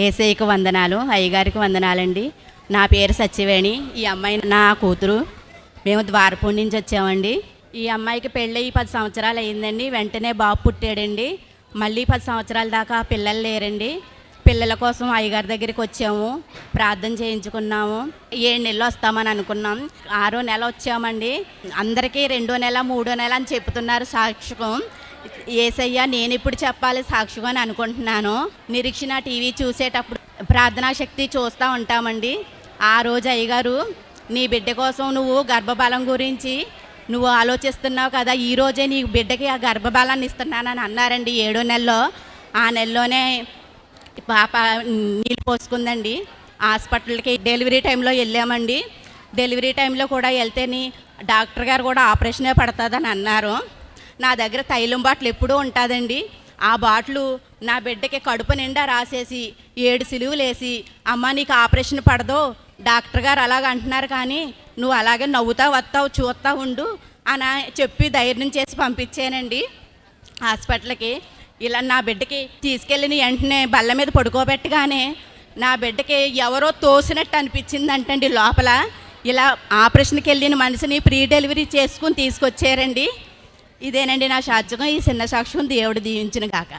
ఏసైకి వందనాలు, అయ్యగారికి వందనాలండి. నా పేరు సత్యవేణి. ఈ అమ్మాయి నా కూతురు. మేము ద్వారపూడి నుంచి వచ్చామండి. ఈ అమ్మాయికి పెళ్ళి 10 సంవత్సరాలు అయిందండి. వెంటనే బాబు పుట్టాడండి. మళ్ళీ 10 సంవత్సరాల దాకా పిల్లలు లేరండి. పిల్లల కోసం అయ్యగారి దగ్గరికి వచ్చాము, ప్రార్థన చేయించుకున్నాము. 7 నెలలు వస్తామని అనుకున్నాం. 6వ నెల వచ్చామండి. అందరికీ 2వ నెల 3వ నెల అని చెప్తున్నారు సాక్ష్యం. ఏసయ్య నేను ఇప్పుడు చెప్పాలి సాక్ష్యం అని అనుకుంటున్నాను. నిరీక్షణ టీవీ చూసేటప్పుడు ప్రార్థనా శక్తి చూస్తూ ఉంటామండి. ఆ రోజు అయ్యగారు, నీ బిడ్డ కోసం నువ్వు గర్భబలం గురించి నువ్వు ఆలోచిస్తున్నావు కదా, ఈరోజే నీ బిడ్డకి ఆ గర్భబలాన్ని ఇస్తున్నానని అన్నారండి. 7వ నెలలో. ఆ నెలలోనే పాప నీళ్ళు పోసుకుందండి. హాస్పిటల్కి డెలివరీ టైంలో వెళ్ళామండి. డెలివరీ టైంలో కూడా వెళ్తేని డాక్టర్ గారు కూడా ఆపరేషనే పడుతుందని అన్నారు. నా దగ్గర తైలం బాటిల్ ఎప్పుడూ ఉంటుందండి. ఆ బాటిల్ నా బిడ్డకి కడుపు నిండా రాసేసి 7 సిలువులు వేసి, అమ్మ నీకు ఆపరేషన్ పడదు, డాక్టర్ గారు అలాగ అంటున్నారు కానీ నువ్వు అలాగే నవ్వుతా వస్తావు చూస్తూ ఉండు అని చెప్పి ధైర్యం చేసి పంపించానండి హాస్పిటల్కి. ఇలా నా బిడ్డకి తీసుకెళ్ళిన వెంటనే బల్ల మీద పడుకోబెట్టగానే నా బిడ్డకి ఎవరో తోసినట్టు అనిపించిందంటండి లోపల. ఇలా ఆపరేషన్కి వెళ్ళిన మనిషిని ప్రీ డెలివరీ చేసుకుని తీసుకొచ్చారండి. ఇదేనండి నా సాక్ష్యం. ఈ చిన్న సాక్ష్యం దేవుడు దీవించును గాక.